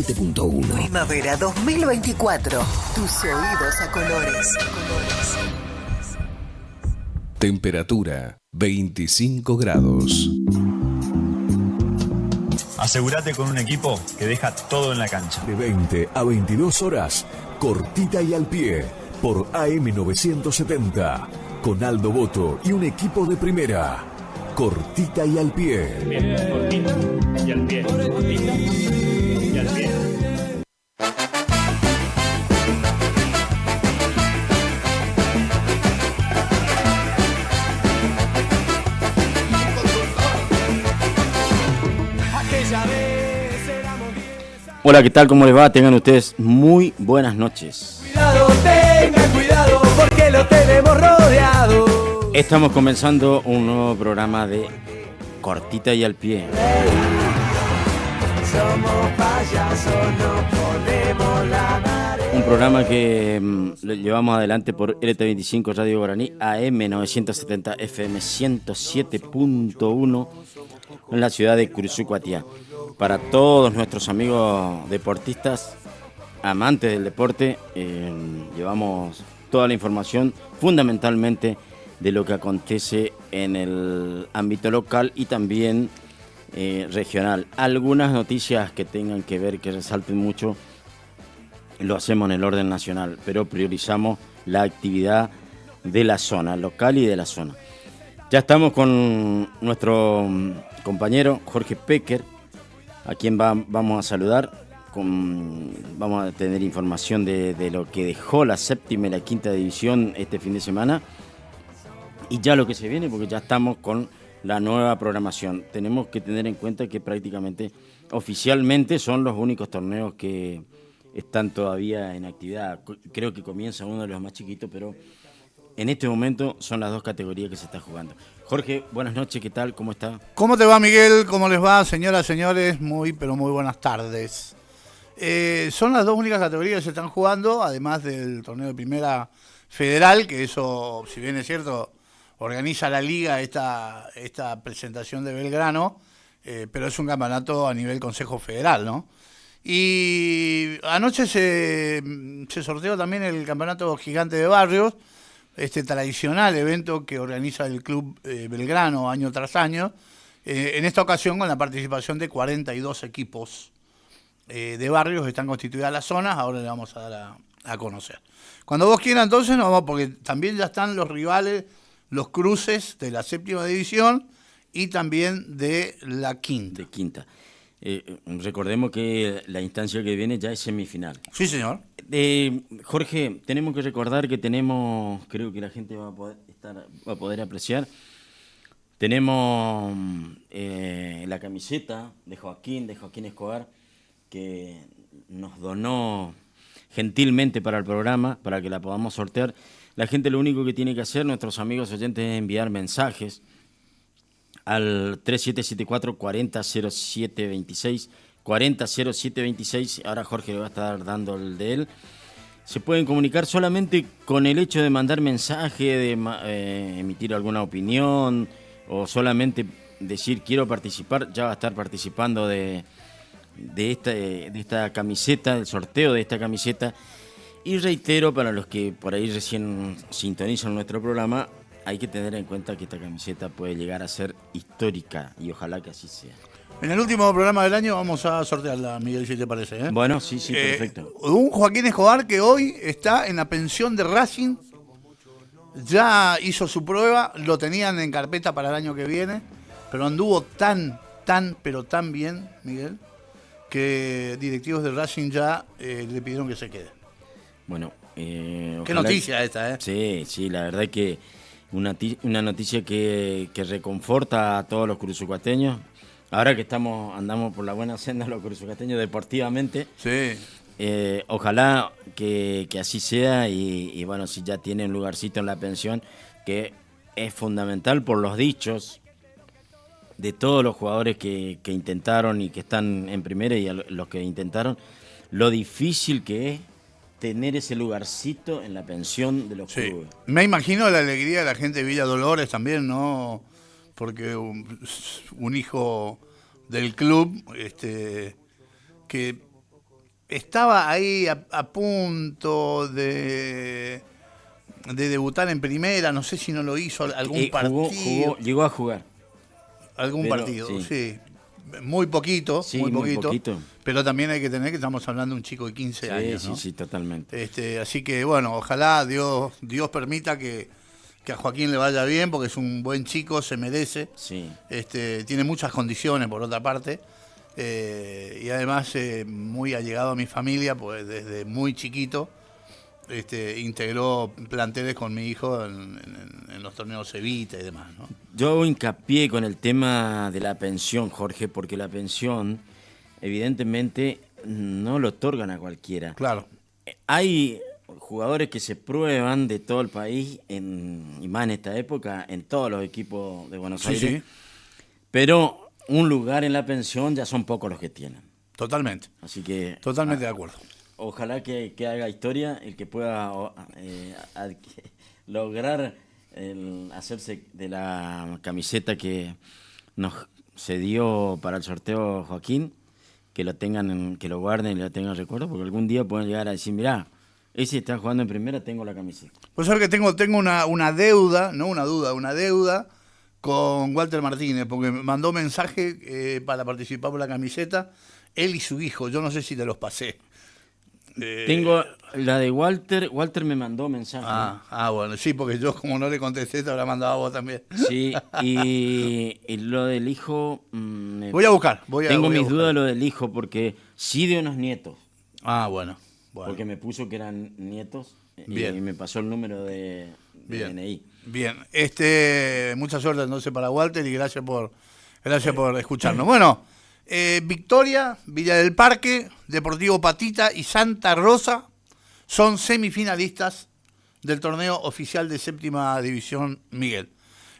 107.1. Primavera 2024. Tus oídos a colores. Temperatura 25 grados. Asegúrate con un equipo que deja todo en la cancha. De 20 a 22 horas, cortita y al pie, por AM970, con Aldo Boto y un equipo de primera. Cortita y al pie. Bien, cortita y al pie. Cortita y al pie. Hola, ¿qué tal? ¿Cómo les va? Tengan ustedes muy buenas noches. Cuidado, tengan cuidado, porque lo tenemos rodeado. Estamos comenzando un nuevo programa de Cortita y al Pie. Somos payasos, no ponemos la marea. Un programa que lo llevamos adelante por LT25 Radio Guaraní, AM970 FM 107.1 en la ciudad de Curisucuatiá. Para todos nuestros amigos deportistas, amantes del deporte, llevamos toda la información fundamentalmente de lo que acontece en el ámbito local y también regional. Algunas noticias que tengan que ver, que resalten mucho, lo hacemos en el orden nacional, pero priorizamos la actividad de la zona, local y de la zona. Ya estamos con nuestro compañero Jorge Pecker, a quien vamos a saludar. Vamos a tener información de lo que dejó la séptima y la quinta división este fin de semana. Y ya lo que se viene, porque ya estamos con la nueva programación. Tenemos que tener en cuenta que prácticamente, oficialmente, son los únicos torneos que están todavía en actividad. Creo que comienza uno de los más chiquitos, pero en este momento son las dos categorías que se está jugando. Jorge, buenas noches, ¿qué tal? ¿Cómo está? ¿Cómo te va, Miguel? ¿Cómo les va, señoras, señores? Muy buenas tardes. Son las dos únicas categorías que se están jugando, además del torneo de primera federal, que eso, si bien es cierto, organiza la liga esta presentación de Belgrano, pero es un campeonato a nivel Consejo Federal, ¿no? Y anoche se sorteó también el campeonato gigante de barrios, este tradicional evento que organiza el Club Belgrano año tras año, en esta ocasión con la participación de 42 equipos de barrios que están constituidas las zonas. Ahora le vamos a dar a conocer. Cuando vos quieras, entonces nos vamos, porque también ya están los rivales, los cruces de la séptima división y también de la quinta. De quinta. Recordemos que la instancia que viene ya es semifinal. Sí, señor. Jorge, tenemos que recordar que tenemos, creo que la gente va a poder apreciar, tenemos la camiseta de Joaquín Escobar, que nos donó gentilmente para el programa, para que la podamos sortear. La gente lo único que tiene que hacer, nuestros amigos oyentes, es enviar mensajes al 3774-400726, 400726, ahora Jorge le va a estar dando el de él. Se pueden comunicar solamente con el hecho de mandar mensaje, de emitir alguna opinión o solamente decir quiero participar, ya va a estar participando de esta camiseta, del sorteo de esta camiseta. Y reitero, para los que por ahí recién sintonizan nuestro programa, hay que tener en cuenta que esta camiseta puede llegar a ser histórica y ojalá que así sea. En el último programa del año vamos a sortearla, Miguel, si te parece, ¿eh? Bueno, sí, perfecto. Un Joaquín Escobar que hoy está en la pensión de Racing, ya hizo su prueba, lo tenían en carpeta para el año que viene, pero anduvo tan bien, Miguel, que directivos de Racing ya le pidieron que se quede. Bueno, qué noticia esta, ¿eh? Sí, la verdad que una noticia que reconforta a todos los cruzucuateños. Ahora que andamos por la buena senda los cruzucuateños deportivamente. Sí. Ojalá que así sea y bueno, si ya tiene un lugarcito en la pensión, que es fundamental por los dichos de todos los jugadores que intentaron y que están en primera y los que intentaron, lo difícil que es tener ese lugarcito en la pensión de los clubes. Me imagino la alegría de la gente de Villa Dolores también, ¿no? Porque un hijo del club que estaba ahí a punto de debutar en primera, no sé si no lo hizo algún partido. Llegó a jugar. Algún pero, partido, sí. Muy poquito, Sí, muy muy poquito. poquito. Pero también hay que tener que estamos hablando de un chico de 15 años, ¿no? Sí, totalmente. Así que bueno, ojalá Dios permita que a Joaquín le vaya bien, porque es un buen chico, se merece. Sí. Tiene muchas condiciones, por otra parte. Y además muy allegado a mi familia, pues desde muy chiquito integró planteles con mi hijo en los torneos Evita y demás, ¿no? Yo hago hincapié con el tema de la pensión, Jorge, porque la pensión evidentemente no lo otorgan a cualquiera. Claro. Hay jugadores que se prueban de todo el país, y más en esta época, en todos los equipos de Buenos Aires. Sí. Pero un lugar en la pensión ya son pocos los que tienen. Totalmente. Así que Totalmente de acuerdo. ojalá que haga historia el que pueda lograr hacerse de la camiseta que nos cedió para el sorteo Joaquín, que lo tengan, que lo guarden y lo tengan en recuerdo, porque algún día pueden llegar a decir, mirá, ese está jugando en primera, tengo la camiseta. Pues sabes que tengo una deuda, no una duda, una deuda con Walter Martínez, porque me mandó mensaje para participar por la camiseta, él y su hijo, yo no sé si te los pasé. Tengo la de Walter me mandó mensaje. Bueno, sí, porque yo como no le contesté, te habrá mandado a vos también. Sí, y lo del hijo... Voy a buscar. Tengo mis dudas de lo del hijo, porque sí de unos nietos. Bueno. Porque me puso que eran nietos. Bien. Y me pasó el número de DNI. Bien, mucha suerte entonces para Walter y gracias por escucharnos. Bueno, Victoria, Villa del Parque, Deportivo Patita y Santa Rosa son semifinalistas del torneo oficial de Séptima División Miguel.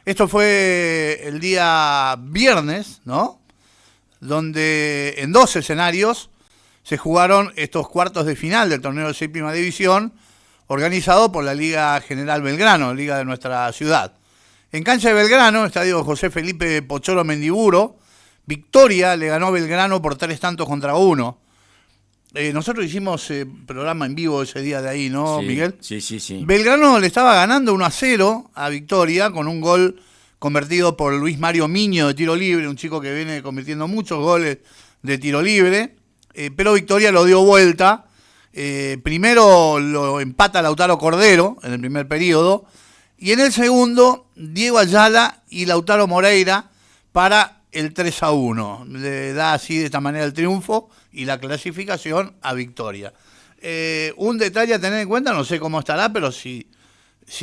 Esto fue el día viernes, ¿no? Donde en 2 escenarios se jugaron estos cuartos de final del torneo de Séptima División, organizado por la Liga General Belgrano, liga de nuestra ciudad. En cancha de Belgrano, estadio José Felipe Pocholo Mendiburo, Victoria le ganó a Belgrano por 3-1. Nosotros hicimos programa en vivo ese día de ahí, ¿no, Sí, Miguel? Sí. Belgrano le estaba ganando 1-0 a Victoria con un gol convertido por Luis Mario Miño de tiro libre, un chico que viene convirtiendo muchos goles de tiro libre, pero Victoria lo dio vuelta. Primero lo empata Lautaro Cordero en el primer periodo y en el segundo Diego Ayala y Lautaro Moreira para el 3-1. Le da así de esta manera el triunfo y la clasificación a Victoria. Un detalle a tener en cuenta, no sé cómo estará, pero si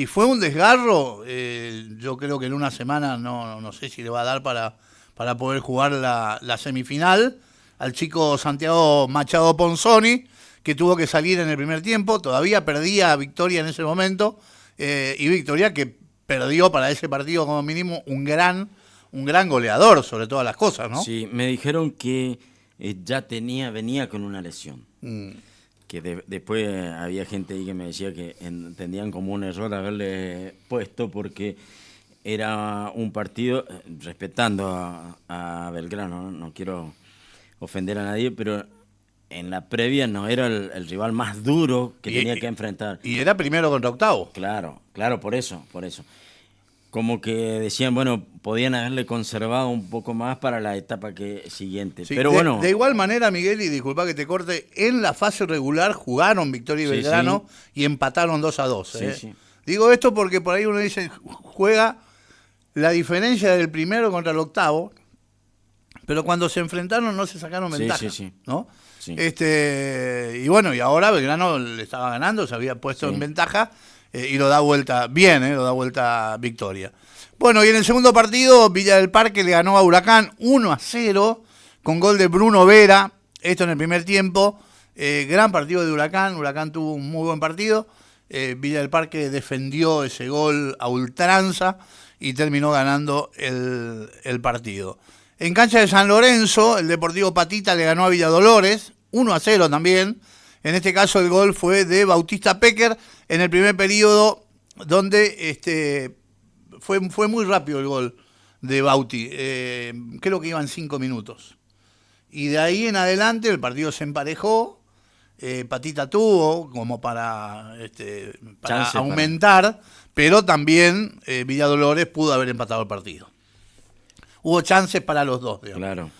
fue un desgarro, yo creo que en una semana no sé si le va a dar para poder jugar la semifinal al chico Santiago Machado Ponzoni, que tuvo que salir en el primer tiempo, todavía perdía a Victoria en ese momento, y Victoria que perdió para ese partido como mínimo un gran goleador sobre todas las cosas, ¿no? Sí, me dijeron que venía con una lesión. Que después había gente ahí que me decía que entendían como un error haberle puesto porque era un partido, respetando a Belgrano, no quiero ofender a nadie, pero en la previa no era el rival más duro que tenía que enfrentar. Y era primero contra octavo. Claro, por eso. Como que decían, bueno, podían haberle conservado un poco más para la etapa siguiente. Sí, pero bueno. De igual manera, Miguel, y disculpa que te corte, en la fase regular jugaron Victoria y Belgrano y empataron 2-2. Sí. Digo esto porque por ahí uno dice, juega la diferencia del primero contra el octavo, pero cuando se enfrentaron no se sacaron ventaja, ¿no? Sí. Y bueno, y ahora Belgrano le estaba ganando, se había puesto en ventaja y lo da vuelta bien, lo da vuelta Victoria. Bueno, y en el segundo partido, Villa del Parque le ganó a Huracán 1-0 con gol de Bruno Vera, esto en el primer tiempo. Gran partido de Huracán tuvo un muy buen partido. Villa del Parque defendió ese gol a ultranza y terminó ganando el partido. En cancha de San Lorenzo, el Deportivo Patita le ganó a Villa Dolores, 1-0 también. En este caso el gol fue de Bautista Pecker en el primer periodo, donde fue muy rápido el gol de Bauti. Creo que iban 5 minutos. Y de ahí en adelante el partido se emparejó Patita tuvo como para Chance aumentar, pero también Villa Dolores pudo haber empatado el partido. Hubo chances para los dos, digamos. Claro.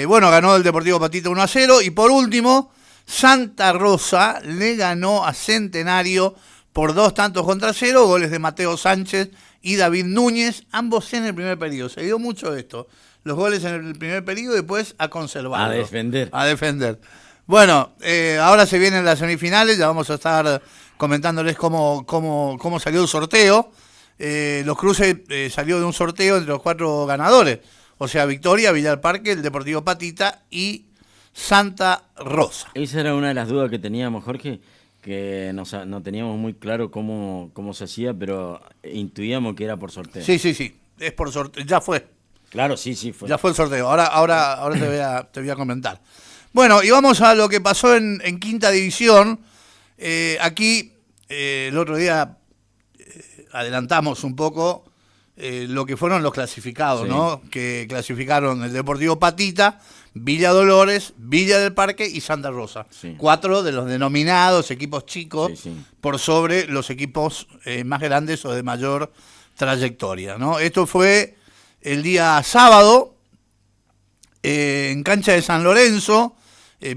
Bueno, ganó el Deportivo Patita 1-0. Y por último, Santa Rosa le ganó a Centenario por 2-0, goles de Mateo Sánchez y David Núñez, ambos en el primer periodo. Se dio mucho esto. Los goles en el primer periodo y después a conservarlo. A defender. Bueno, ahora se vienen las semifinales, ya vamos a estar comentándoles cómo salió el sorteo. Los cruces salió de un sorteo entre los 4 ganadores. O sea, Victoria, Villa del Parque, el Deportivo Patita y Santa Rosa. Esa era una de las dudas que teníamos, Jorge, que no teníamos muy claro cómo se hacía, pero intuíamos que era por sorteo. Sí, es por sorteo, ya fue. Claro, sí fue. Ya fue el sorteo, ahora te voy a comentar. Bueno, y vamos a lo que pasó en quinta división. Aquí, el otro día adelantamos un poco lo que fueron los clasificados, Sí. ¿no? Que clasificaron el Deportivo Patita, Villa Dolores, Villa del Parque y Santa Rosa. Sí. 4 de los denominados equipos chicos, Sí. por sobre los equipos más grandes o de mayor trayectoria, ¿no? Esto fue el día sábado, en cancha de San Lorenzo.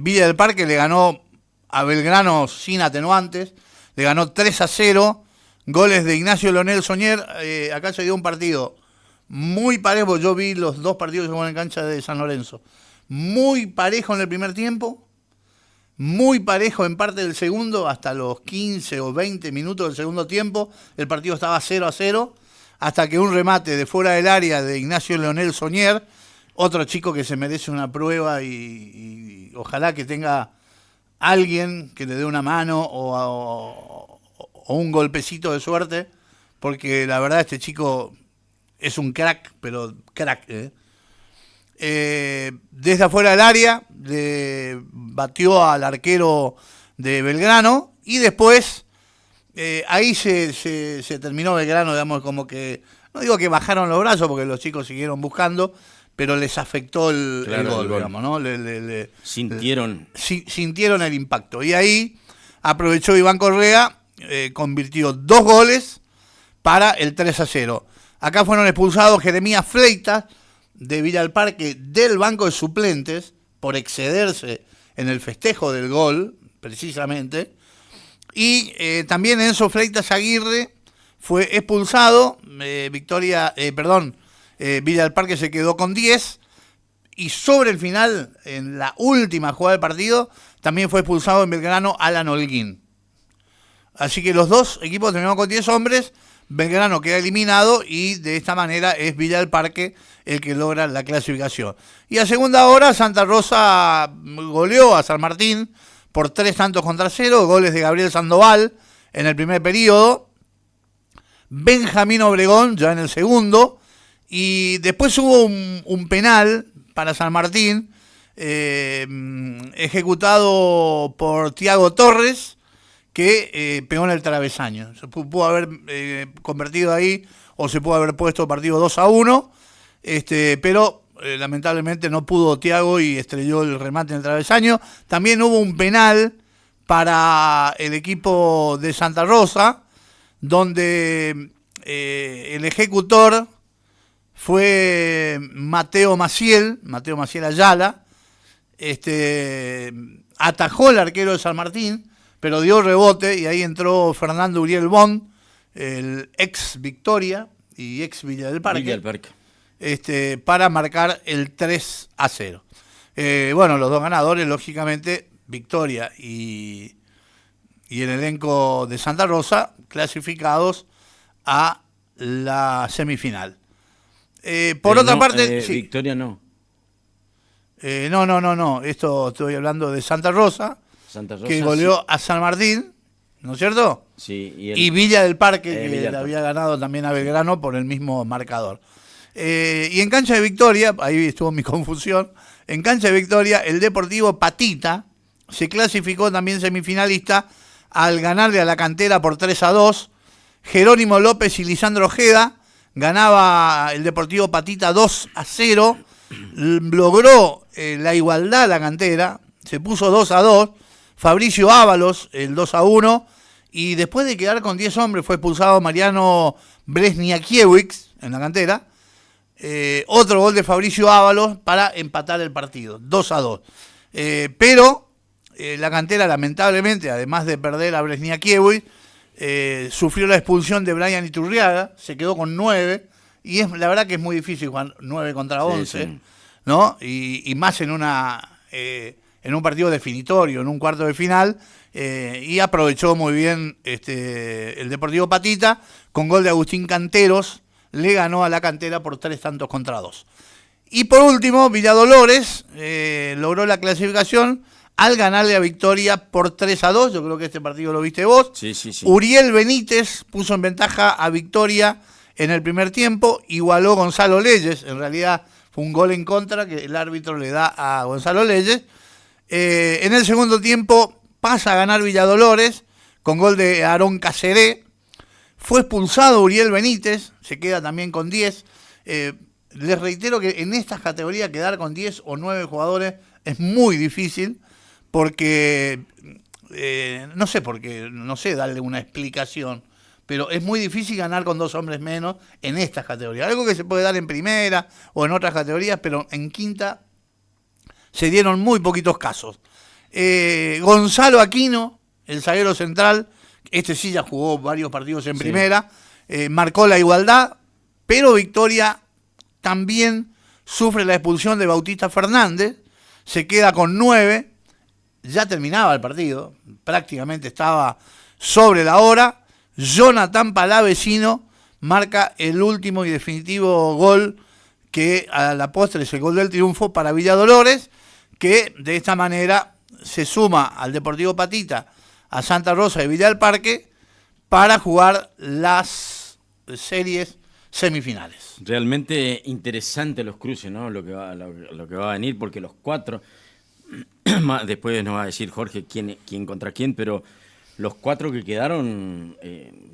Villa del Parque le ganó a Belgrano sin atenuantes, le ganó 3-0, goles de Ignacio Leonel Soñer. Acá se dio un partido muy parejo, yo vi los 2 partidos que jugaron en cancha de San Lorenzo, muy parejo en el primer tiempo, muy parejo en parte del segundo, hasta los 15 o 20 minutos del segundo tiempo, el partido estaba 0-0, hasta que un remate de fuera del área de Ignacio Leonel Soñer, otro chico que se merece una prueba y ojalá que tenga alguien que le dé una mano o un golpecito de suerte, porque la verdad este chico es un crack, pero crack. Desde afuera del área le batió al arquero de Belgrano y después ahí se terminó Belgrano, digamos, como que, no digo que bajaron los brazos porque los chicos siguieron buscando, pero les afectó el gol, digamos, ¿no? Sintieron el impacto. Y ahí aprovechó Iván Correa, convirtió 2 goles para el 3-0. Acá fueron expulsados Jeremías Fleitas de Villa del Parque del banco de suplentes por excederse en el festejo del gol, precisamente. Y también Enzo Fleitas Aguirre fue expulsado. Villa del Parque se quedó con 10. Y sobre el final, en la última jugada del partido, también fue expulsado en Belgrano Alan Holguín. Así que los 2 equipos terminaron con 10 hombres. Belgrano queda eliminado y de esta manera es Villa del Parque el que logra la clasificación. Y a segunda hora Santa Rosa goleó a San Martín por 3-0, goles de Gabriel Sandoval en el primer periodo, Benjamín Obregón ya en el segundo, y después hubo un penal para San Martín ejecutado por Tiago Torres, que pegó en el travesaño. Se pudo haber convertido ahí o se pudo haber puesto el partido 2-1, pero lamentablemente no pudo Tiago y estrelló el remate en el travesaño. También hubo un penal para el equipo de Santa Rosa, donde el ejecutor fue Mateo Maciel Ayala, atajó el arquero de San Martín, pero dio rebote y ahí entró Fernando Uriel Bond, el ex Victoria y ex Villa del Parque, para marcar el 3-0. Bueno, los 2 ganadores, lógicamente, Victoria y el elenco de Santa Rosa, clasificados a la semifinal. Por otra parte... sí. Victoria no. No. Esto estoy hablando de Santa Rosa, que goleó a San Martín, ¿no es cierto? Sí. Y Villa del Parque, que Villa le había ganado también a Belgrano por el mismo marcador. Y en cancha de Victoria, ahí estuvo mi confusión, en cancha de Victoria el Deportivo Patita se clasificó también semifinalista al ganarle a la Cantera por 3-2. Jerónimo López y Lisandro Ojeda, ganaba el Deportivo Patita 2-0, logró la igualdad la Cantera, se puso 2-2, Fabricio Ábalos, el 2-1, y después de quedar con 10 hombres fue expulsado Mariano Bresniakiewicz en la cantera. Otro gol de Fabricio Ábalos para empatar el partido, 2-2. Pero la cantera, lamentablemente, además de perder a Bresniakiewicz, sufrió la expulsión de Brian Iturriaga, se quedó con 9, y la verdad que es muy difícil jugar 9 contra 11, sí. ¿No? Y más en un partido definitorio, en un cuarto de final, y aprovechó muy bien el Deportivo Patita, con gol de Agustín Canteros, le ganó a la cantera por 3-2. Y por último, Villadolores logró la clasificación al ganarle a Victoria por 3-2. Yo creo que este partido lo viste vos. Sí. Uriel Benítez puso en ventaja a Victoria en el primer tiempo, igualó Gonzalo Leyes. En realidad fue un gol en contra que el árbitro le da a Gonzalo Leyes. En el segundo tiempo pasa a ganar Villadolores con gol de Aarón Caceré. Fue expulsado Uriel Benítez, se queda también con 10. Les reitero que en estas categorías quedar con 10 o 9 jugadores es muy difícil porque, no sé darle una explicación, pero es muy difícil ganar con 2 hombres menos en estas categorías. Algo que se puede dar en primera o en otras categorías, pero en quinta se dieron muy poquitos casos. Gonzalo Aquino, el zaguero central, sí ya jugó varios partidos en primera, marcó la igualdad, pero Victoria también sufre la expulsión de Bautista Fernández, se queda con 9, ya terminaba el partido, prácticamente estaba sobre la hora. Jonathan Palavecino marca el último y definitivo gol, que a la postre es el gol del triunfo para Villadolores, que de esta manera se suma al Deportivo Patita, a Santa Rosa de Villa del Parque, para jugar las series semifinales. Realmente interesante los cruces, ¿no? Lo que va a venir, porque los 4, después nos va a decir Jorge quién contra quién, pero los 4 que quedaron,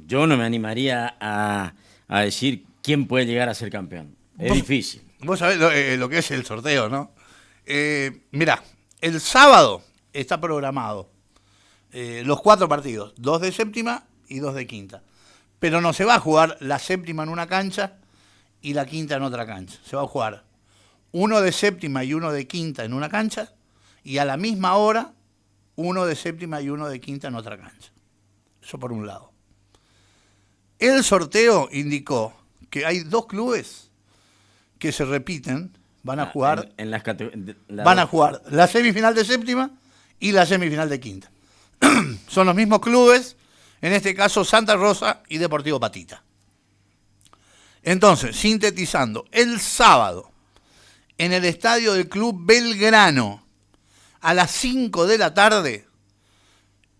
yo no me animaría a decir quién puede llegar a ser campeón. Es difícil. Vos sabés lo que es el sorteo, ¿no? Mirá, el sábado está programado los 4 partidos, 2 de séptima y 2 de quinta. Pero no se va a jugar la séptima en una cancha y la quinta en otra cancha. Se va a jugar 1 de séptima y 1 de quinta en una cancha, y a la misma hora 1 de séptima y 1 de quinta en otra cancha. Eso por un lado. El sorteo indicó que hay 2 clubes que se repiten, van a jugar van a jugar la semifinal de séptima y la semifinal de quinta. Son los mismos clubes, en este caso Santa Rosa y Deportivo Patita. Entonces, sintetizando, el sábado en el estadio del Club Belgrano a las 5 de la tarde,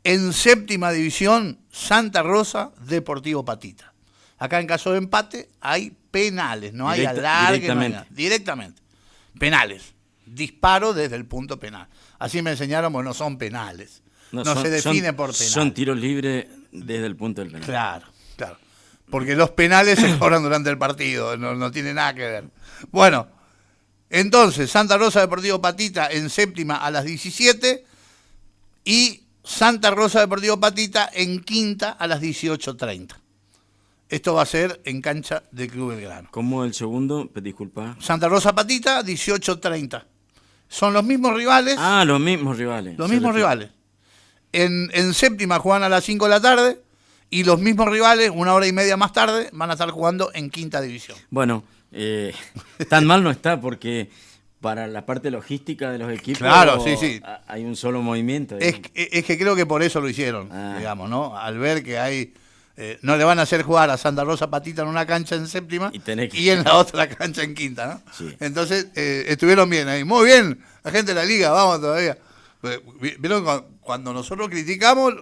en séptima división, Santa Rosa, Deportivo Patita. Acá en caso de empate hay penales, no hay alargue, directamente. Penales. Disparo desde el punto penal. Así me enseñaron, bueno, no son penales. No se define por penal. Son tiros libres desde el punto del penal. Claro. Porque los penales se cobran durante el partido, no tiene nada que ver. Bueno, entonces, Santa Rosa Deportivo Patita en séptima a las 17 y Santa Rosa Deportivo Patita en quinta a las 18:30. Esto va a ser en cancha del Club Belgrano. ¿Cómo el segundo? Disculpa. Santa Rosa Patita, 18:30. Son los mismos rivales. Los mismos rivales. Los mismos rivales. En séptima juegan a las 5 de la tarde y los mismos rivales, 1 hora y media más tarde, van a estar jugando en quinta división. Bueno, tan mal no está, porque para la parte logística de los equipos, claro, sí. Hay un solo movimiento. Es que creo que por eso lo hicieron, digamos, ¿no? Al ver que hay... no le van a hacer jugar a Santa Rosa Patita en una cancha en séptima y en la otra cancha en quinta, ¿no? Sí. Entonces, estuvieron bien ahí. Muy bien, la gente de la liga, vamos todavía. ¿Vieron? Cuando nosotros criticamos.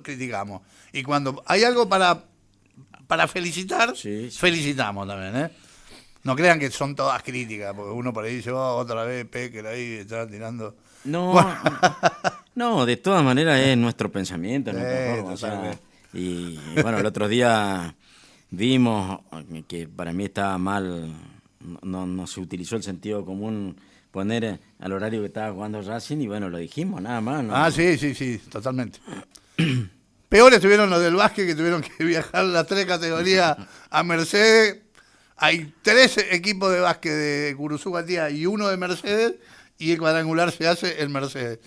Y cuando hay algo para felicitar, felicitamos también, ¿eh? No crean que son todas críticas, porque uno por ahí dice, otra vez Pecker ahí está tirando... No, de todas maneras es nuestro pensamiento, nuestra forma, y bueno, el otro día vimos que para mí estaba mal, no se utilizó el sentido común poner al horario que estaba jugando Racing y bueno, lo dijimos, nada más, ¿no? Ah, sí, totalmente. Peor estuvieron los del básquet, que tuvieron que viajar las 3 categorías a Mercedes. Hay 3 equipos de básquet de Curuzú-Guatía y 1 de Mercedes, y el cuadrangular se hace en Mercedes.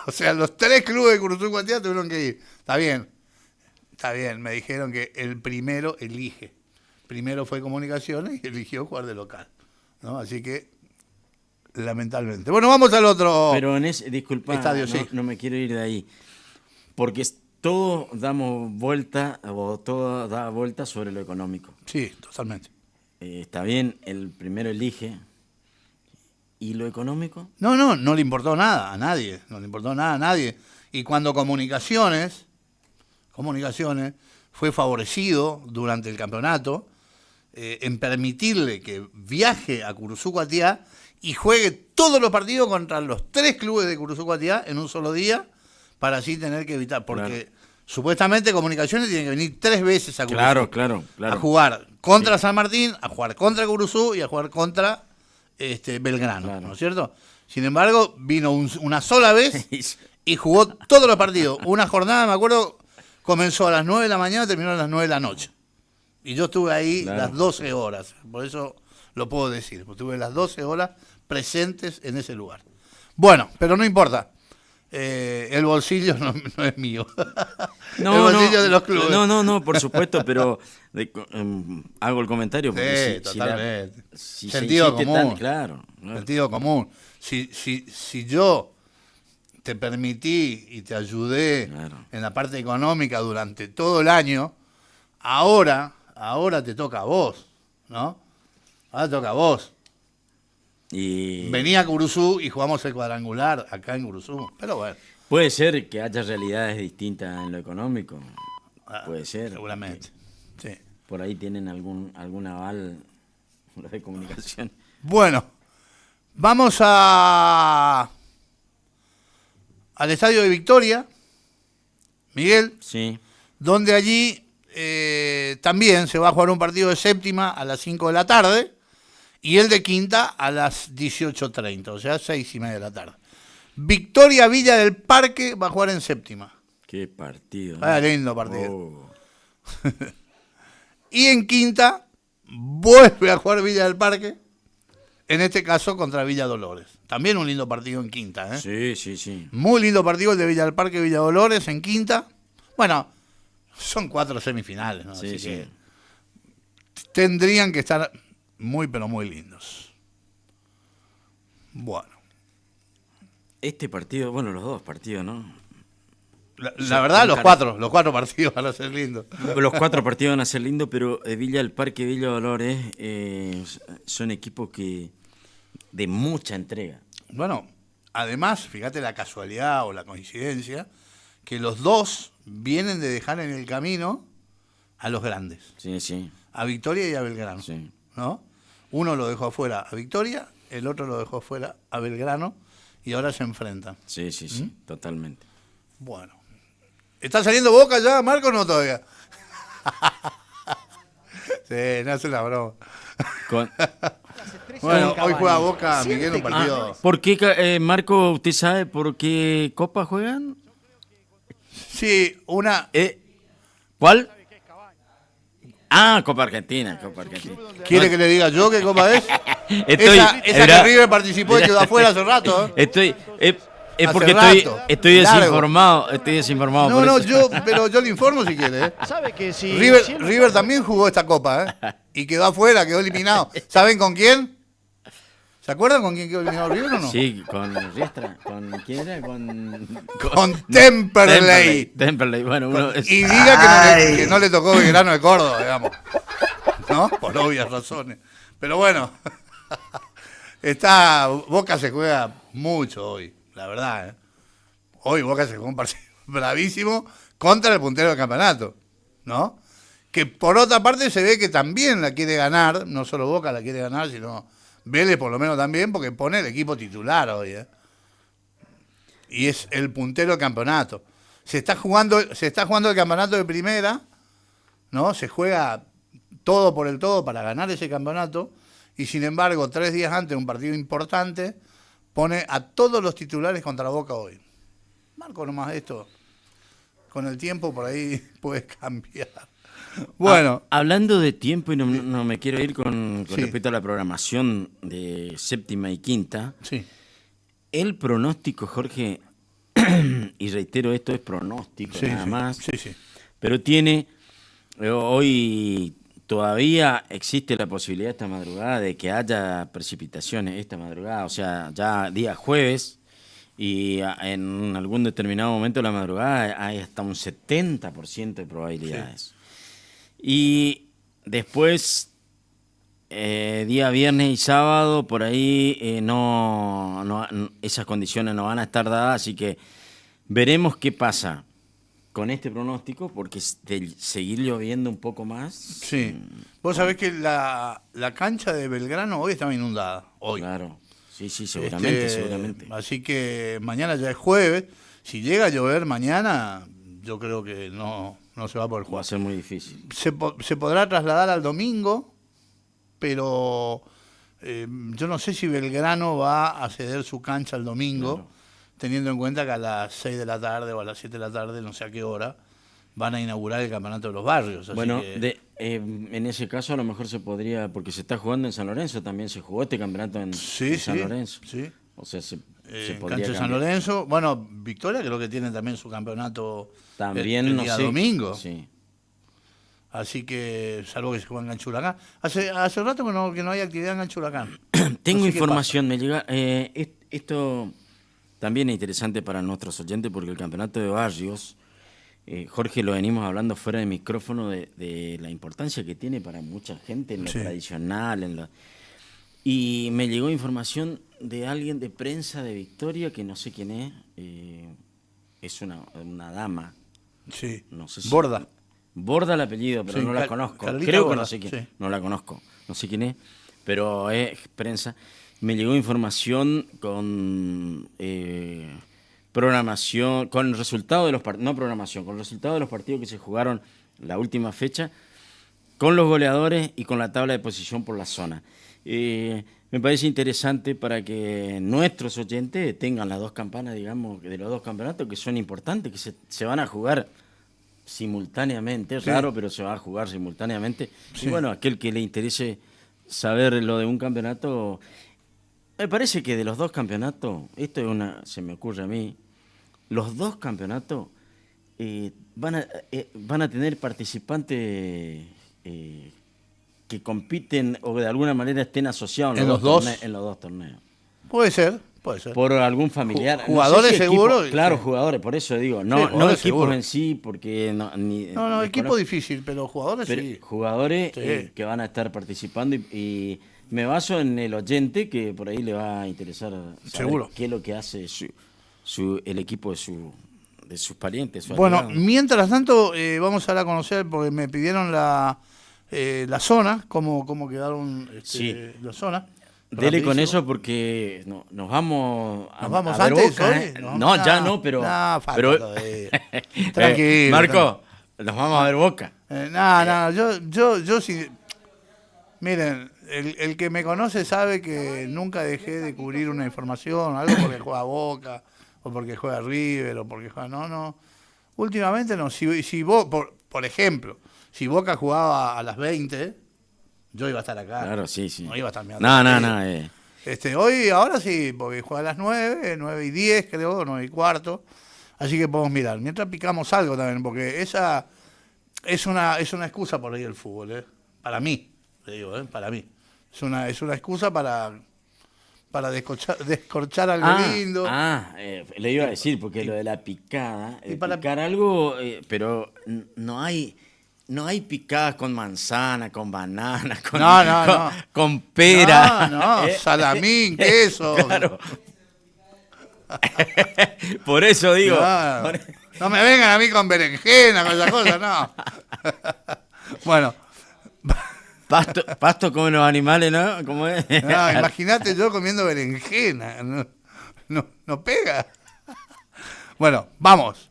O sea, los 3 clubes de Curuzú-Guatía tuvieron que ir. Está bien, me dijeron que el primero elige. Primero fue Comunicaciones y eligió jugar de local, ¿no? Así que, lamentablemente. Bueno, vamos al otro. Pero en ese, disculpa, estadio, sí. No me quiero ir de ahí. Porque todos damos vuelta, o todo da vuelta sobre lo económico. Sí, totalmente. Está bien, el primero elige. ¿Y lo económico? No le importó nada a nadie. No le importó nada a nadie. Y cuando Comunicaciones fue favorecido durante el campeonato en permitirle que viaje a Curuzú-Guatía y juegue todos los partidos contra los 3 clubes de Curuzú-Guatía en un solo día, para así tener que evitar, porque supuestamente Comunicaciones tiene que venir 3 veces a Curuzú. Claro. A jugar contra San Martín, a jugar contra Curuzú y a jugar contra Belgrano, ¿no es cierto? Sin embargo, vino una sola vez y jugó todos los partidos. Una jornada, me acuerdo, comenzó a las 9 de la mañana y terminó a las 9 de la noche. Y yo estuve ahí las 12 horas, por eso lo puedo decir, porque tuve las 12 horas presentes en ese lugar. Bueno, pero no importa. El bolsillo no es mío. El bolsillo de los clubes. No, por supuesto, pero hago el comentario porque totalmente. Si sentido común. Claro. Sentido común. Si yo te permití y te ayudé en la parte económica durante todo el año, ahora te toca a vos, ¿no? Ahora te toca a vos. Y venía a Curuzú y jugamos el cuadrangular acá en Curuzú, pero bueno. Puede ser que haya realidades distintas en lo económico. Puede ser. Seguramente. Sí. Por ahí tienen algún aval los de Comunicación. Bueno, vamos al estadio de Victoria, Miguel. Sí. Donde allí también se va a jugar un partido de séptima a las 5 de la tarde. Y el de quinta a las 18:30, o sea, 6:30 de la tarde. Victoria Villa del Parque va a jugar en séptima. Qué partido. Lindo partido. Y en quinta vuelve a jugar Villa del Parque, en este caso contra Villa Dolores. También un lindo partido en quinta, ¿eh? Sí. Muy lindo partido el de Villa del Parque, Villa Dolores en quinta. Bueno, son 4 semifinales, ¿no? Así que tendrían que estar muy, pero muy lindos. Bueno. Este partido, bueno, los 2 partidos, ¿no? La verdad, los 4 partidos van a ser lindos. Los 4 partidos van a ser lindos, pero Villa del Parque, Villa Dolores son equipos de mucha entrega. Bueno, además, fíjate la casualidad o la coincidencia, que los 2 vienen de dejar en el camino a los grandes. Sí. A Victoria y a Belgrano. Sí. ¿No? Uno lo dejó afuera a Victoria, el otro lo dejó afuera a Belgrano y ahora se enfrentan. Sí, totalmente. Bueno. ¿Está saliendo Boca ya, Marco, o no todavía? Sí, no hace la broma. Bueno, hoy juega Boca, Miguel, un partido. ¿Por qué, Marco, usted sabe por qué Copa juegan? Sí, una... ¿Cuál? Copa Argentina. ¿Quiere que le diga yo qué copa es? Esa que River participó y quedó afuera hace rato. Es porque estoy desinformado. Pero yo le informo si quiere. ¿Sabe que si River también jugó esta copa, y quedó afuera, quedó eliminado. ¿Saben con quién? ¿Se acuerdan con quién quedó eliminado River o no? Sí, con Riestra. ¿Con quién era? Con Temperley. Bueno, y diga que no le tocó Belgrano de Córdoba, digamos. ¿No? Por obvias razones. Pero bueno, Boca se juega mucho hoy, la verdad. Hoy Boca se juega un partido bravísimo contra el puntero del campeonato, ¿no? Que por otra parte se ve que también la quiere ganar, no solo Boca la quiere ganar, sino Vélez por lo menos también, porque pone el equipo titular hoy, y es el puntero del campeonato. Se está jugando el campeonato de primera, ¿no? Se juega todo por el todo para ganar ese campeonato, y sin embargo 3 días antes de un partido importante pone a todos los titulares contra Boca hoy. Marco nomás esto. Con el tiempo por ahí puede cambiar. Bueno. Hablando de tiempo, y no me quiero ir con respecto a la programación de séptima y quinta. Sí. El pronóstico, Jorge, y reitero, esto es pronóstico nada más. Sí. Pero hoy todavía existe la posibilidad esta madrugada de que haya precipitaciones esta madrugada, o sea, ya día jueves, y en algún determinado momento de la madrugada hay hasta un 70% de probabilidades. Sí. Y después, día viernes y sábado, por ahí esas condiciones no van a estar dadas, así que veremos qué pasa con este pronóstico, porque de seguir lloviendo un poco más. Sí. Vos sabés que la cancha de Belgrano hoy estaba inundada. Hoy. Claro. Sí, seguramente. Así que mañana ya es jueves. Si llega a llover mañana, yo creo que no se va a poder jugar. Va a ser muy difícil. Se podrá trasladar al domingo, pero yo no sé si Belgrano va a ceder su cancha el domingo. Claro. Teniendo en cuenta que a las 6 de la tarde o a las 7 de la tarde, no sé a qué hora, van a inaugurar el campeonato de los barrios. Así bueno, que... en ese caso a lo mejor se podría, porque se está jugando en San Lorenzo, también se jugó este campeonato en San Lorenzo. Sí. O sea, se podría cancha de San Lorenzo. Bueno, Victoria creo que tiene también su campeonato también, el día domingo. Sí. Así que, salvo que se juega en Ganchuracán. Hace rato que no hay actividad en Ganchuracán. Tengo información, me llega... esto... También es interesante para nuestros oyentes porque el campeonato de barrios, Jorge, lo venimos hablando fuera de micrófono de la importancia que tiene para mucha gente en lo tradicional. Y me llegó información de alguien de prensa de Victoria, que no sé quién es una dama. Sí, no sé si, Borda. Borda el apellido, pero no la conozco. Carlita Creo Borda, que no sé quién, no la conozco, no sé quién es, pero es prensa. Me llegó información con programación, con el resultado de los partidos, no programación, con el resultado de los partidos que se jugaron la última fecha, con los goleadores y con la tabla de posición por la zona. Me parece interesante para que nuestros oyentes tengan las dos campanas, digamos, de los dos campeonatos que son importantes, que se van a jugar simultáneamente, es raro, pero se va a jugar simultáneamente. Sí. Y bueno, aquel que le interese saber lo de un campeonato... Me parece que de los dos campeonatos, se me ocurre a mí, los dos campeonatos van a tener participantes que compiten o de alguna manera estén asociados en los dos torneos. Puede ser. Por algún familiar. Jugadores, no sé si seguro. Equipo, claro, jugadores, por eso digo. No equipos seguro. En sí, porque no, equipo difícil, pero jugadores sí. Jugadores que van a estar participando y me baso en el oyente que por ahí le va a interesar saber qué es lo que hace el equipo de sus parientes. Bueno, mientras tanto, vamos a dar a conocer, porque me pidieron la zona, cómo quedaron la zona. Dele con eso porque nos vamos a ver antes Boca, hoy. Ya no, pero tranquilo. Marco, nos vamos a ver Boca. Yo sí. Miren, el que me conoce sabe que nunca dejé de cubrir una información, algo porque juega Boca, o porque juega River, o porque juega... No. Últimamente no. Si vos, por ejemplo, si Boca jugaba a las 20, yo iba a estar acá. Claro, sí. No iba a estar mirando. No. Hoy, ahora sí, porque juega a las 9:10, creo, 9:15. Así que podemos mirar. Mientras picamos algo también, porque esa es una excusa por ahí el fútbol, para mí. Te digo, para mí. Es una excusa para descorchar algo lindo. Le iba a decir, porque lo de la picada, picar algo, pero no hay picadas con manzana, con banana, con pera. No, salamín, queso. Claro. Por eso digo. No me vengan a mí con berenjena, con esas cosas, no. Bueno. Pasto comen los animales, ¿no? ¿Cómo es? No, imagínate yo comiendo berenjena. No pega. Bueno, vamos.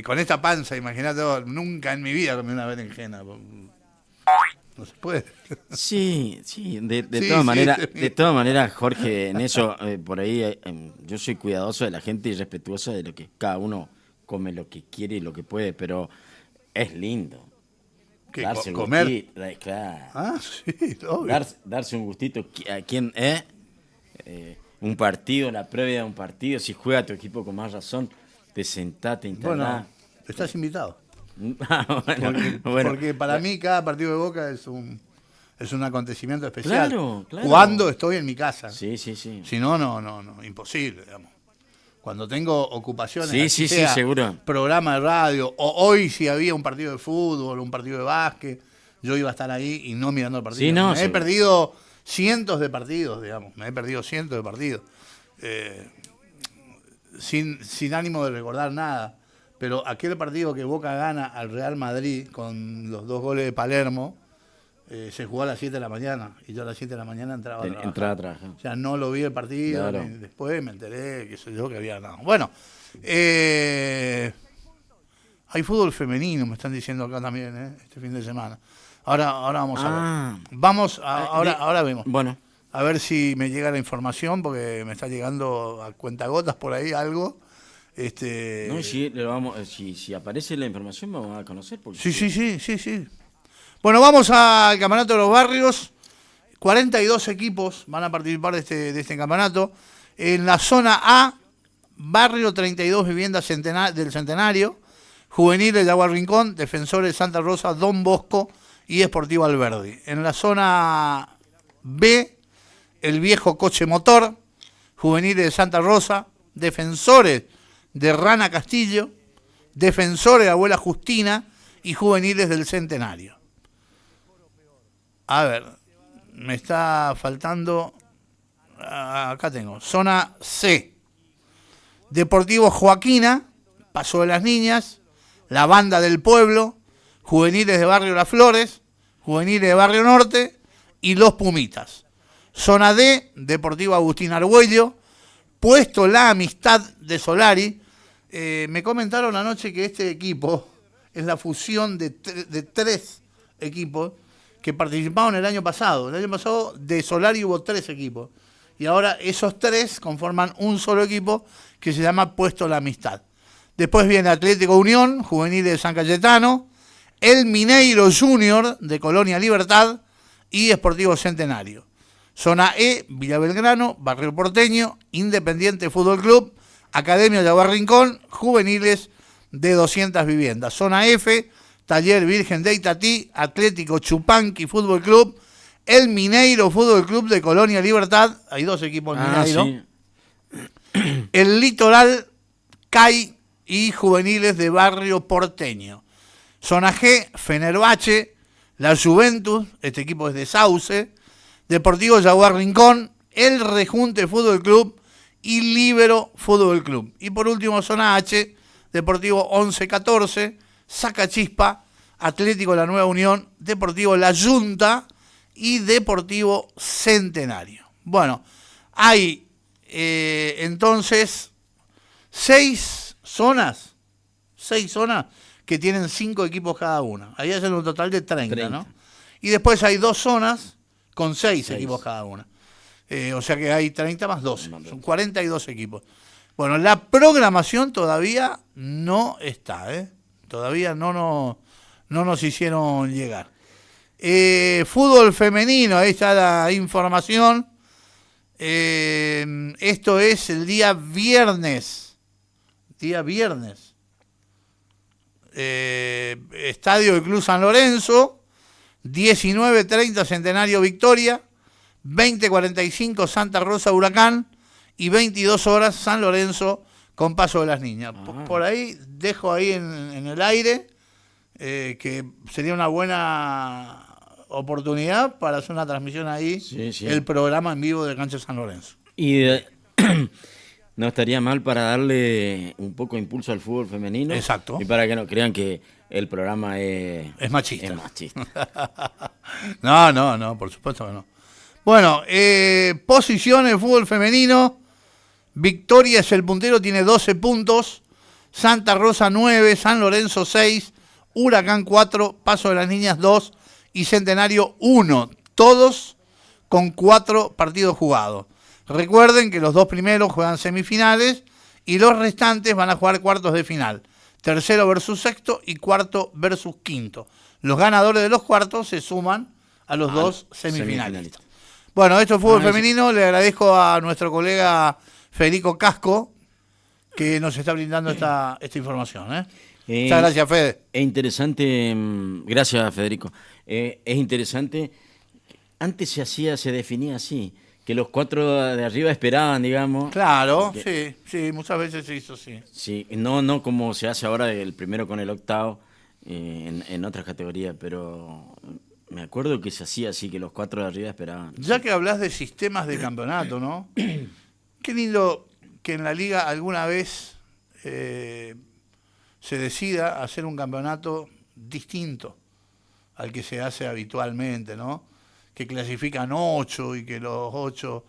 Con esta panza, imagínate, nunca en mi vida comí una berenjena. No se puede. Sí, de Sí, todas sí, maneras, sí. de todas maneras, Jorge, en eso, por ahí, yo soy cuidadoso de la gente y respetuoso de lo que cada uno come lo que quiere y lo que puede, pero es lindo. ¿Qué, Darse un comer? gustito, claro. Ah, sí, obvio. Darse un gustito a quien un partido, la previa de un partido, si juega tu equipo con más razón, te sentás, te instalás. Bueno, estás invitado. Bueno, Porque para mí cada partido de Boca es un acontecimiento especial. Claro. Cuando estoy en mi casa. Sí. Si no, no, imposible, digamos. Cuando tengo ocupaciones, Sí, así sí, sea seguro. programa de radio, o hoy si había un partido de fútbol, un partido de básquet, yo iba a estar ahí y no mirando el partido. Sí, no, Me he seguro. perdido cientos de partidos, digamos. Sin ánimo de recordar nada. Pero aquel partido que Boca gana al Real Madrid con los 2 goles de Palermo, se jugó a las 7 de la mañana. Y yo a las 7 de la mañana entraba a trabajar. Entraba a trabajar. O sea, no lo vi el partido, Claro. después me enteré, qué sé yo, que había ganado. Bueno, hay fútbol femenino, me están diciendo acá también, este fin de semana. Ahora vamos a ver. Ahora vemos. Bueno, A ver si me llega la información, porque me está llegando a cuentagotas por ahí algo. no, si aparece la información vamos a conocer. Porque Sí. Bueno, vamos al Campeonato de los Barrios. 42 equipos van a participar de este campeonato. En la zona A, Barrio 32 Viviendas del Centenario, Juveniles de Agua Rincón, Defensores Santa Rosa, Don Bosco y Sportivo Alberdi. En la zona B, el Viejo Coche Motor, Juveniles de Santa Rosa, Defensores de Rana Castillo, Defensores de Abuela Justina y Juveniles del Centenario. A ver, me está faltando. Acá tengo. Zona C. Deportivo Joaquina, Paso de las Niñas, La Banda del Pueblo, Juveniles de Barrio Las Flores, Juveniles de Barrio Norte y Los Pumitas. Zona D, Deportivo Agustín Argüello, Puesto La Amistad de Solari. Me comentaron anoche que este equipo es la fusión de 3 equipos que participaron el año pasado. El año pasado de Solari hubo 3 equipos. Y ahora esos 3 conforman un solo equipo que se llama Puesto La Amistad. Después viene Atlético Unión, Juvenil de San Cayetano, el Mineiro Junior de Colonia Libertad y Sportivo Centenario. Zona E, Villa Belgrano, Barrio Porteño, Independiente Fútbol Club, Academia de Agua Rincón, Juveniles de 200 viviendas. Zona F, Taller Virgen de Itatí, Atlético Chupanqui Fútbol Club, el Mineiro Fútbol Club de Colonia Libertad, hay 2 equipos en Mineiro, sí. El Litoral, CAI y Juveniles de Barrio Porteño. Zona G, Fenerbahce, la Juventus, este equipo es de Sauce, Deportivo Jaguar Rincón, el Rejunte Fútbol Club y Líbero Fútbol Club. Y por último, zona H, Deportivo 11-14, Sacachispa, Atlético La Nueva Unión, Deportivo La Junta y Deportivo Centenario. Bueno, hay entonces 6 zonas que tienen 5 equipos cada una. Ahí hacen un total de 30, ¿no? Y después hay 2 zonas con 6 equipos cada una. O sea que hay 30 más 12. Son 42 equipos. Bueno, la programación todavía no está, Todavía no nos hicieron llegar. Fútbol femenino, ahí está la información. Esto es el día viernes. Estadio del Club San Lorenzo, 19:30 Centenario Victoria, 20:45 Santa Rosa Huracán y 22 horas San Lorenzo con Paso de las Niñas. Por ahí dejo ahí en el aire que sería una buena oportunidad para hacer una transmisión ahí, Sí. el programa en vivo de Cancha San Lorenzo. Y no estaría mal para darle un poco de impulso al fútbol femenino. Exacto. Y para que no crean que el programa es machista. Es machista. No, por supuesto que no. Bueno, posiciones de fútbol femenino. Victoria es el puntero, tiene 12 puntos. Santa Rosa 9, San Lorenzo 6, Huracán 4, Paso de las Niñas 2 y Centenario 1, todos con 4 partidos jugados. Recuerden que los 2 primeros juegan semifinales y los restantes van a jugar cuartos de final. Tercero versus sexto y cuarto versus quinto. Los ganadores de los cuartos se suman a los 2 semifinalistas. Bueno, esto es fútbol femenino. Le agradezco a nuestro colega Federico Casco que nos está brindando esta información. Muchas gracias, Fede. Es interesante, gracias, Federico. Es interesante, antes se definía así, que los 4 de arriba esperaban, digamos. Claro, sí, muchas veces se hizo así. Sí, no como se hace ahora el primero con el octavo en otras categorías, pero me acuerdo que se hacía así, que los 4 de arriba esperaban. Ya que hablas de sistemas de campeonato, ¿no? Qué lindo que en la liga alguna vez se decida hacer un campeonato distinto al que se hace habitualmente, ¿no? Que clasifican 8 y que los 8,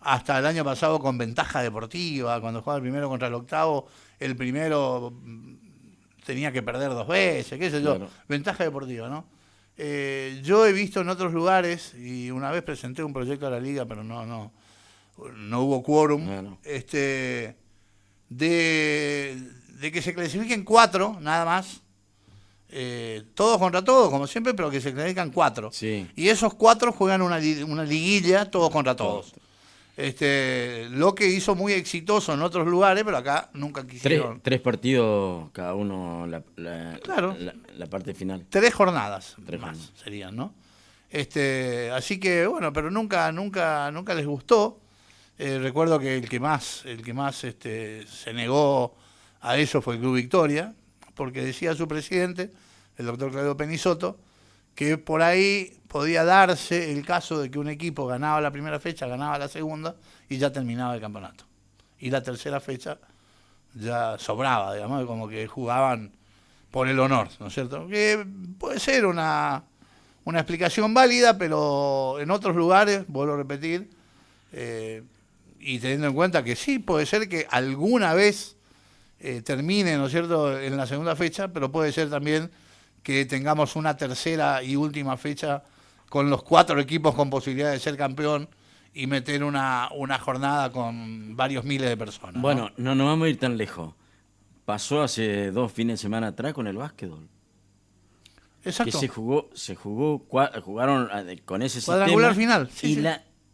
hasta el año pasado con ventaja deportiva, cuando jugaba el primero contra el octavo, el primero tenía que perder 2 veces, qué sé yo, claro. Ventaja deportiva, ¿no? Yo he visto en otros lugares, y una vez presenté un proyecto a la liga, pero no hubo quórum, claro. De que se clasifiquen 4, nada más, todos contra todos, como siempre, pero que se clasifican 4. Sí. Y esos 4 juegan una liguilla, todos contra todos. Lo que hizo muy exitoso en otros lugares, pero acá nunca quisieron. 3 partidos cada uno, claro. la parte final. 3 jornadas más serían, ¿no? Así que, bueno, pero nunca les gustó. Recuerdo que el que más se negó a eso fue el Club Victoria, porque decía su presidente, el doctor Claudio Penisoto, que por ahí podía darse el caso de que un equipo ganaba la primera fecha, ganaba la segunda y ya terminaba el campeonato. Y la tercera fecha ya sobraba, digamos, como que jugaban por el honor, ¿no es cierto? Que puede ser una explicación válida, pero en otros lugares, vuelvo a repetir, y teniendo en cuenta que sí, puede ser que alguna vez termine, ¿no es cierto?, en la segunda fecha, pero puede ser también que tengamos una tercera y última fecha con los 4 equipos con posibilidad de ser campeón y meter una jornada con varios miles de personas. Bueno, no nos vamos a ir tan lejos. Pasó hace 2 fines de semana atrás con el básquetbol. Exacto. Que jugaron con ese cuadrangular sistema. Final. Sí,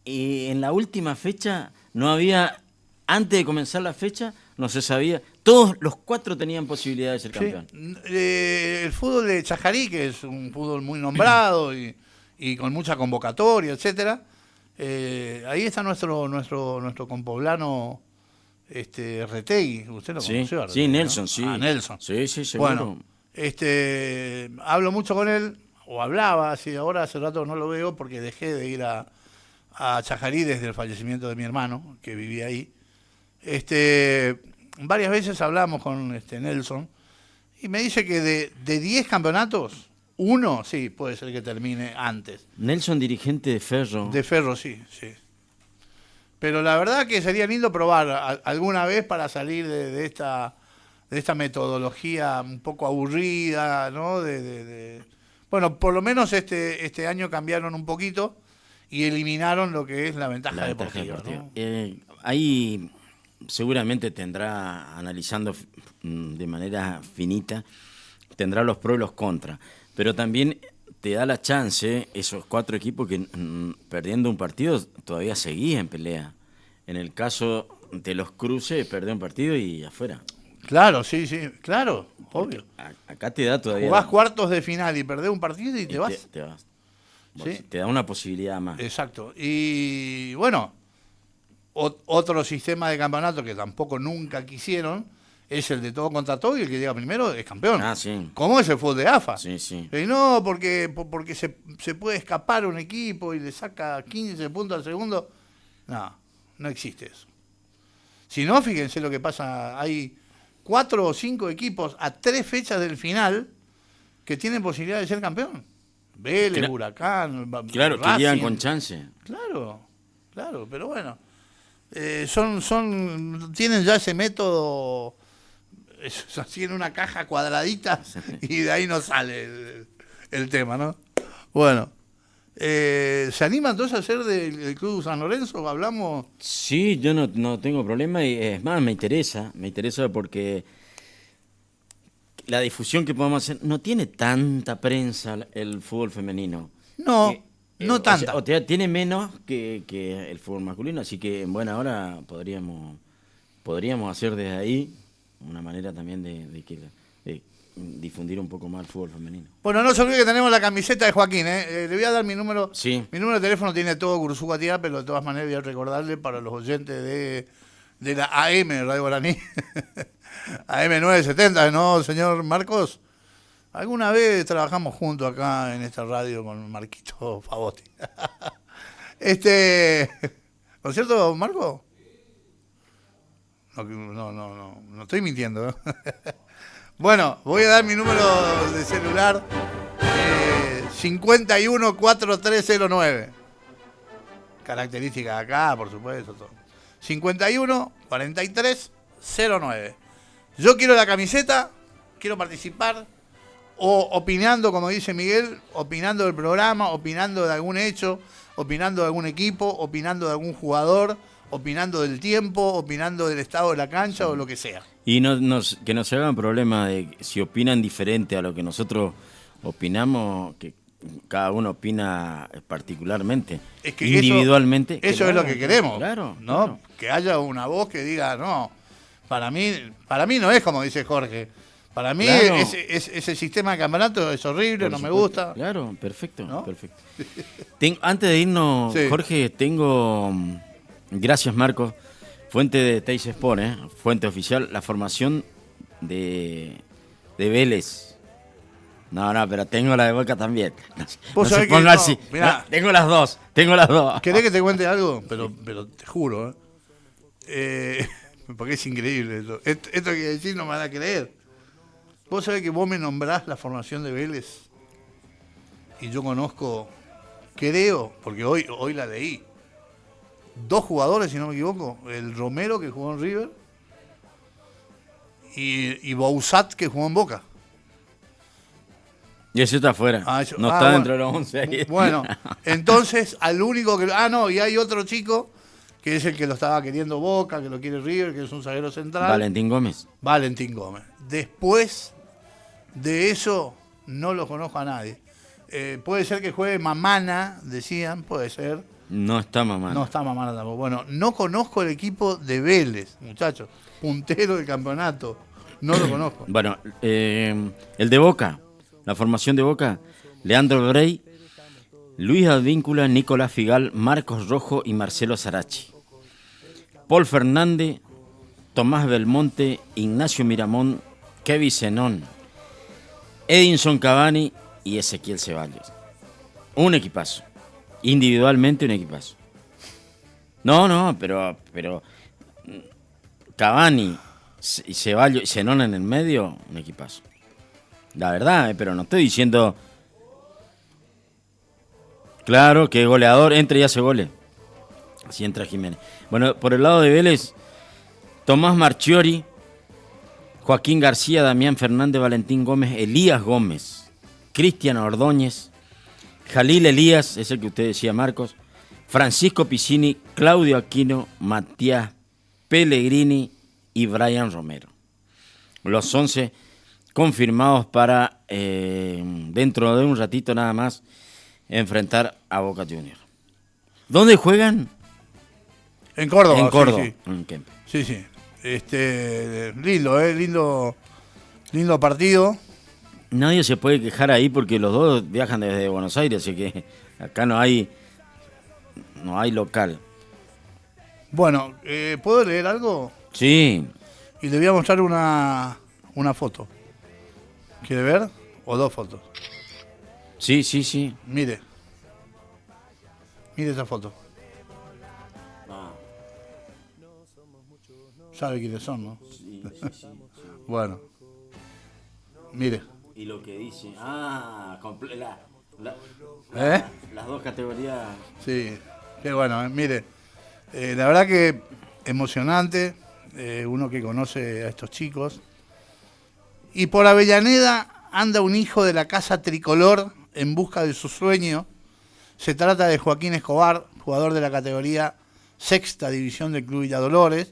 y en la última fecha no había, antes de comenzar la fecha, no se sabía. Todos los 4 tenían posibilidad de ser campeón. El fútbol de Chajarí, que es un fútbol muy nombrado y con mucha convocatoria, etcétera. Ahí está nuestro compoblano Retegui. ¿Usted lo conoció? Sí, Nelson, ¿no? Sí. Nelson. Sí, seguro. Bueno, hablo mucho con él, o hablaba, ahora hace rato no lo veo porque dejé de ir a Chajarí desde el fallecimiento de mi hermano, que vivía ahí. Varias veces hablamos con Nelson y me dice que de 10 campeonatos, 1 sí puede ser que termine antes. Nelson, dirigente de Ferro. De Ferro, sí. Pero la verdad que sería lindo probar alguna vez para salir de esta metodología un poco aburrida, ¿no? Bueno, por lo menos este año cambiaron un poquito y eliminaron lo que es la ventaja deportiva. ¿No? Ahí seguramente tendrá, analizando de manera finita, tendrá los pros y los contras, pero también te da la chance, esos 4 equipos que perdiendo un partido todavía seguís en pelea. En el caso de los cruces, perder un partido y afuera. Claro, sí, claro, obvio. Acá te da todavía... Jugás cuartos de final y perdés un partido y te vas. Te vas. ¿Sí? Te da una posibilidad más. Exacto. Y bueno, otro sistema de campeonato que tampoco nunca quisieron es el de todo contra todo, y el que llega primero es campeón. Sí. ¿Cómo es el fútbol de AFA? Sí. Y no, porque se puede escapar un equipo y le saca 15 puntos al segundo. No existe eso. Si no, fíjense lo que pasa. Hay 4 o 5 equipos a 3 fechas del final que tienen posibilidad de ser campeón. Vélez, Huracán, claro, Racing. Que llegan con chance. Claro, pero bueno. Tienen ya ese método, así en una caja cuadradita, y de ahí no sale el tema, ¿no? Bueno, ¿se anima entonces a hacer del Club San Lorenzo? ¿Hablamos? Sí, yo no tengo problema y es más, me interesa porque la difusión que podemos hacer no tiene tanta prensa el fútbol femenino. No, no tanta. O sea, tiene menos que el fútbol masculino, así que en buena hora podríamos hacer desde ahí una manera también de difundir un poco más el fútbol femenino. Bueno, no se olvide que tenemos la camiseta de Joaquín, ¿eh? Le voy a dar mi número. Sí. Mi número de teléfono tiene todo Curuzú-Guatiá, pero de todas maneras voy a recordarle para los oyentes de la AM, Radio Guaraní. AM 970, ¿no, señor Marcos? Alguna vez trabajamos juntos acá en esta radio con Marquito Favotti. ¿No es cierto, Marco? No estoy mintiendo, ¿eh? Bueno, voy a dar mi número de celular, 514309. Características de acá, por supuesto, todo. 514309. Yo quiero la camiseta, quiero participar, o opinando, como dice Miguel, opinando del programa, opinando de algún hecho, opinando de algún equipo, opinando de algún jugador, opinando del tiempo, opinando del estado de la cancha o lo que sea. Y que no se hagan problema de si opinan diferente a lo que nosotros opinamos, que cada uno opina particularmente, Es que individualmente. Eso es lo que queremos, claro, ¿no? claro. Que haya una voz que diga, no, para mí no es como dice Jorge. Para mí Claro. ese sistema de campeonato es horrible, Por no me supuesto. gusta. Claro, perfecto, ¿No? perfecto. Antes de irnos, Sí. Jorge, tengo, gracias Marcos, fuente de Teis Sport, fuente oficial, la formación de Vélez. No, pero tengo la de Boca también. Vos No se sabés que ponga no, así. mirá. No, tengo las dos. ¿Querés que te cuente algo? Pero te juro, porque es increíble esto. Esto que voy a decir no me van a creer. Vos sabés que vos me nombrás la formación de Vélez y yo conozco, creo, porque hoy la leí, 2 jugadores, si no me equivoco, el Romero que jugó en River y Bouzat que jugó en Boca. Y eso está afuera. No está bueno. dentro de los 11 ahí. Bueno, entonces al único que... y hay otro chico que es el que lo estaba queriendo Boca, que lo quiere River, que es un zaguero central. Valentín Gómez. Después de eso no lo conozco a nadie. Puede ser que juegue Mamana, decían, puede ser. No está Mamana. No está Mamana tampoco. Bueno, no conozco el equipo de Vélez, muchachos. Puntero del campeonato. No lo conozco. Bueno, el de Boca, la formación de Boca, Leandro Brey, Luis Advíncula, Nicolás Figal, Marcos Rojo y Marcelo Sarachi. Paul Fernández, Tomás Belmonte, Ignacio Miramón, Kevin Zenón, Edinson Cavani y Ezequiel Ceballos. Un equipazo. Individualmente un equipazo. No, pero Cavani y Ceballos y Zenón en el medio, un equipazo. La verdad, pero no estoy diciendo... Claro, que goleador, entra y hace goles. Así entra Jiménez. Bueno, por el lado de Vélez, Tomás Marchiori, Joaquín García, Damián Fernández, Valentín Gómez, Elías Gómez, Cristian Ordóñez, Jalil Elías, es el que usted decía, Marcos, Francisco Piscini, Claudio Aquino, Matías Pellegrini y Brian Romero. Los 11 confirmados para, dentro de un ratito nada más, enfrentar a Boca Juniors. ¿Dónde juegan? En Córdoba. En Córdoba. Sí. En Kempe. Sí. Lindo partido. Nadie se puede quejar ahí porque los dos viajan desde Buenos Aires, así que acá no hay local. Bueno, ¿puedo leer algo? Sí. Y le voy a mostrar una foto. ¿Quiere ver? O 2 fotos. Sí. Mire esa foto. ¿Sabe quiénes son, no? Sí. Bueno. Mire. Y lo que dice, ¿Eh? las dos categorías. Sí. Qué bueno, mire. La verdad que emocionante. Uno que conoce a estos chicos. Y por Avellaneda anda un hijo de la casa tricolor, en busca de su sueño. Se trata de Joaquín Escobar, jugador de la categoría sexta división del Club Villa Dolores,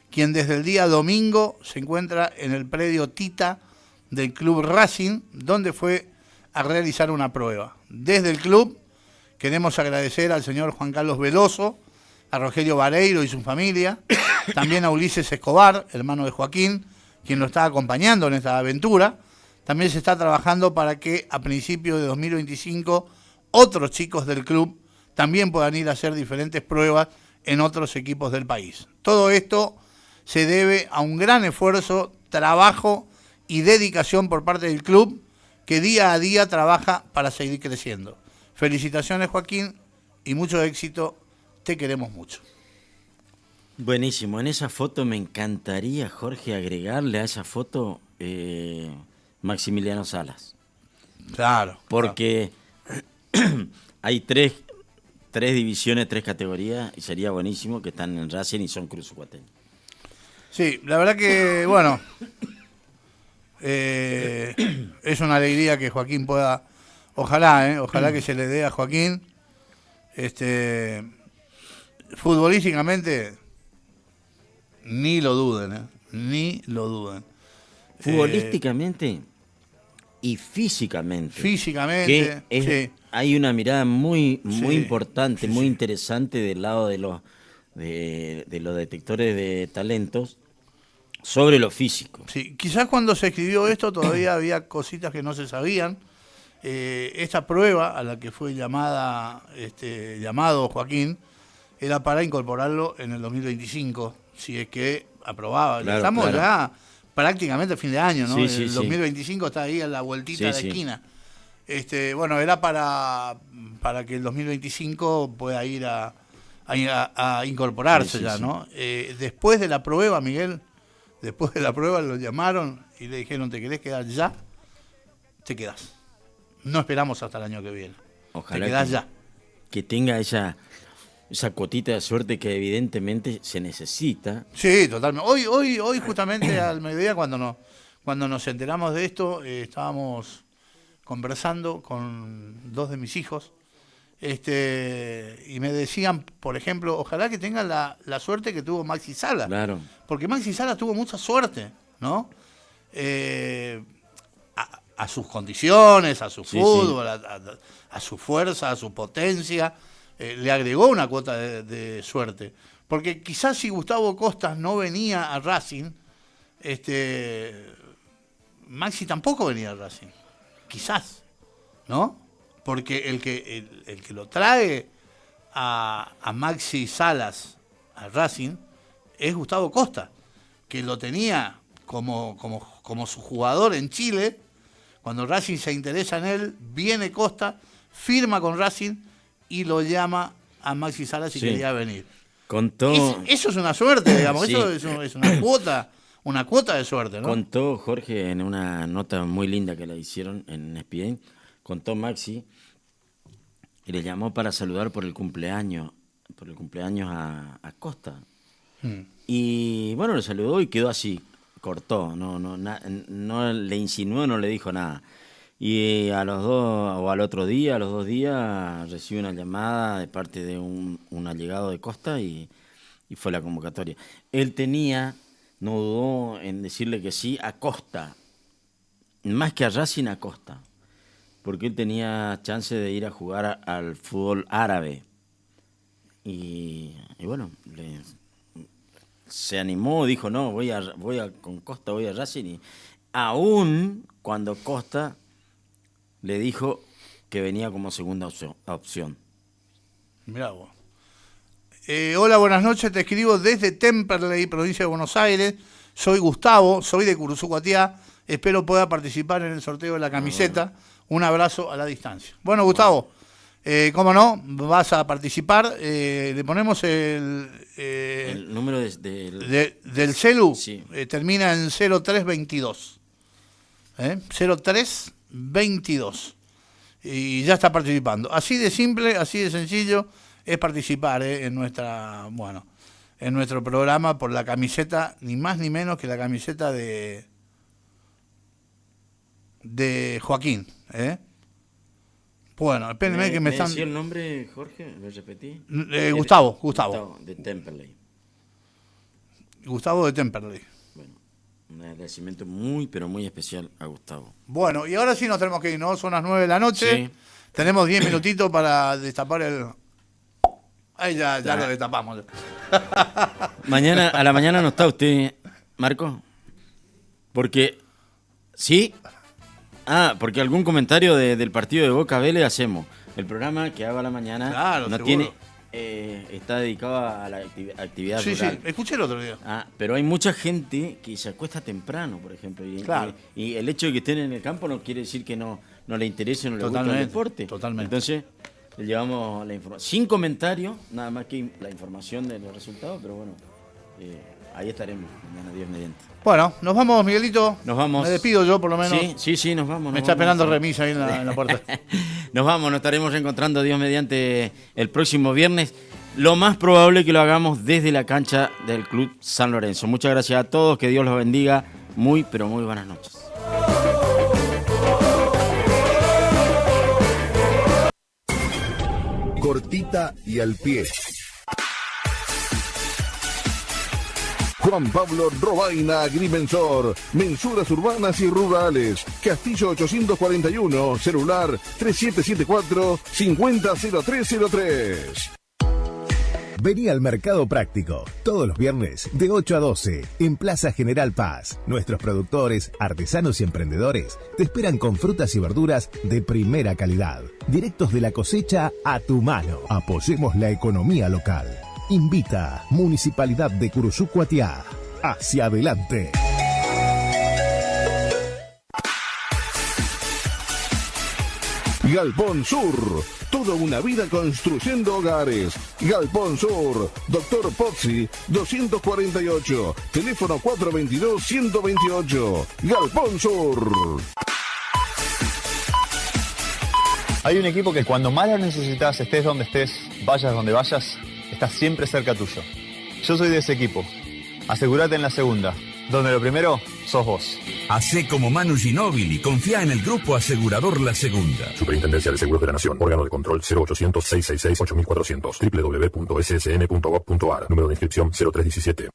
quien desde el día domingo se encuentra en el predio Tita del Club Racing, donde fue a realizar una prueba. Desde el club queremos agradecer al señor Juan Carlos Veloso, a Rogelio Vareiro y su familia, también a Ulises Escobar, hermano de Joaquín, quien lo está acompañando en esta aventura. También se está trabajando para que a principios de 2025 otros chicos del club también puedan ir a hacer diferentes pruebas en otros equipos del país. Todo esto se debe a un gran esfuerzo, trabajo y dedicación por parte del club, que día a día trabaja para seguir creciendo. Felicitaciones, Joaquín, y mucho éxito. Te queremos mucho. Buenísimo. En esa foto me encantaría, Jorge, agregarle a esa foto Maximiliano Salas. Claro. Porque hay tres divisiones, 3 categorías, y sería buenísimo que están en Racing y son cruzucuateños. Sí, la verdad que, bueno, es una alegría que Joaquín pueda, ojalá que se le dé a Joaquín, futbolísticamente, ni lo duden, ni lo duden. Futbolísticamente y físicamente. Físicamente, sí. Hay una mirada muy importante, sí, muy sí. interesante del lado de los detectores de talentos sobre lo físico. Sí, quizás cuando se escribió esto todavía había cositas que no se sabían. Esta prueba a la que fue llamado Joaquín era para incorporarlo en el 2025, si es que aprobaba. Claro, Estamos claro. ya prácticamente a fin de año, ¿no? Sí, El sí, sí. 2025 está ahí a la vueltita de la Sí. esquina. Bueno, era para que el 2025 pueda ir a incorporarse Sí, ya, sí. ¿no? Después de la prueba, Miguel, después de la prueba lo llamaron y le dijeron, ¿te querés quedar ya? Te quedás. No esperamos hasta el año que viene. Ojalá te quedás ya. que tenga esa cuotita de suerte que evidentemente se necesita. Sí, totalmente. Hoy justamente al mediodía, cuando nos enteramos de esto, estábamos conversando con 2 de mis hijos, y me decían, por ejemplo, ojalá que tengan la suerte que tuvo Maxi Sala. Claro. Porque Maxi Sala tuvo mucha suerte, ¿no? A sus condiciones, a su fútbol, sí. A su fuerza, a su potencia, le agregó una cuota de suerte. Porque quizás si Gustavo Costas no venía a Racing, Maxi tampoco venía a Racing. Quizás, ¿no? Porque el que lo trae a Maxi Salas a Racing es Gustavo Costa, que lo tenía como su jugador en Chile. Cuando Racing se interesa en él, viene Costa, firma con Racing y lo llama a Maxi Salas si quería venir. Contó, Eso es una suerte, digamos, Sí. eso es una cuota de suerte, ¿no? contó Jorge en una nota muy linda que le hicieron en ESPN, contó Maxi y le llamó para saludar por el cumpleaños a Costa. Y bueno, lo saludó y quedó así, cortó, no le insinuó, no le dijo nada. Y a los 2 días, recibe una llamada de parte de un allegado de Costa y fue la convocatoria. Él no dudó en decirle que sí a Costa, más que a Racing, a Costa, porque él tenía chance de ir a jugar al fútbol árabe. Y bueno, se animó, dijo, no, con Costa voy a Racing, y aún cuando Costa le dijo que venía como segunda opción. Mirá vos. Hola, buenas noches, te escribo desde Temperley, provincia de Buenos Aires. Soy Gustavo, soy de Curuzucuatiá. Espero pueda participar en el sorteo de la camiseta. Un abrazo a la distancia. Bueno, Gustavo, cómo no, vas a participar. Le ponemos El número del celu, Sí. Termina en 0322. 0322. Y ya está participando. Así de simple, así de sencillo es participar en nuestro programa por la camiseta, ni más ni menos que la camiseta de Joaquín. Bueno, espérenme que me están... decía el nombre, Jorge? ¿Lo repetí? Gustavo. De Temperley. Gustavo de Temperley. Bueno, un agradecimiento muy, pero muy especial a Gustavo. Bueno, y ahora sí nos tenemos que ir, ¿no? Son las 9 de la noche. Sí. Tenemos 10 minutitos para destapar el... Ahí ya lo destapamos. A la mañana no está usted, Marco. Porque... ¿Sí? Porque algún comentario del partido de Boca Vélez hacemos. El programa que hago a la mañana claro, no seguro. tiene... está dedicado a la actividad rural. Sí, escuché el otro día. Pero hay mucha gente que se acuesta temprano, por ejemplo. Claro. Y el hecho de que estén en el campo no quiere decir que no le interese o no le guste el deporte. Totalmente. Entonces, le llevamos la información. Sin comentarios, nada más que la información de los resultados, pero bueno, ahí estaremos, mañana Dios mediante. Bueno, nos vamos, Miguelito. Nos vamos. Me despido yo, por lo menos. Sí, nos vamos. Me está esperando Remis ahí en la puerta. Nos vamos, nos estaremos reencontrando Dios mediante el próximo viernes. Lo más probable que lo hagamos desde la cancha del Club San Lorenzo. Muchas gracias a todos, que Dios los bendiga. Muy, pero muy buenas noches. Cortita y al pie. Juan Pablo Robaina Agrimensor, mensuras urbanas y rurales. Castillo 841, celular 3774-500303. Vení al Mercado Práctico, todos los viernes de 8 a 12, en Plaza General Paz. Nuestros productores, artesanos y emprendedores te esperan con frutas y verduras de primera calidad, directos de la cosecha a tu mano. Apoyemos la economía local. Invita Municipalidad de Curuzucuatiá. Hacia adelante. Galpón Sur, toda una vida construyendo hogares. Galpón Sur, Dr. Pozzi, 248, teléfono 422-128. Galpón Sur. Hay un equipo que cuando más lo necesitas, estés donde estés, vayas donde vayas, está siempre cerca tuyo. Yo soy de ese equipo. Asegúrate en la segunda, donde lo primero sos vos. Hacé como Manu Ginóbili y confía en el Grupo Asegurador La Segunda. Superintendencia de Seguros de la Nación. Órgano de control 0800-666-8400. www.ssn.gov.ar. Número de inscripción 0317.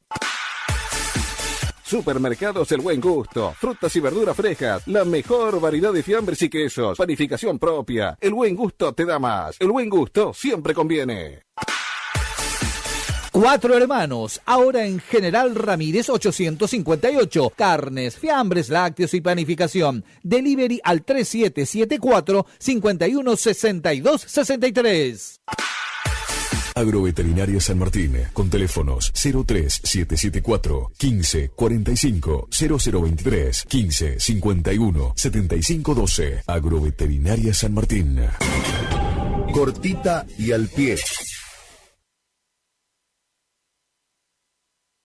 Supermercados El Buen Gusto, frutas y verduras frescas, la mejor variedad de fiambres y quesos, panificación propia. El Buen Gusto te da más. El Buen Gusto siempre conviene. Cuatro Hermanos, ahora en General Ramírez 858. Carnes, fiambres, lácteos y panificación. Delivery al 3774-516263. Agroveterinaria San Martín, con teléfonos 03774 1545 0023 1551 7512. Agroveterinaria San Martín. Cortita y al pie.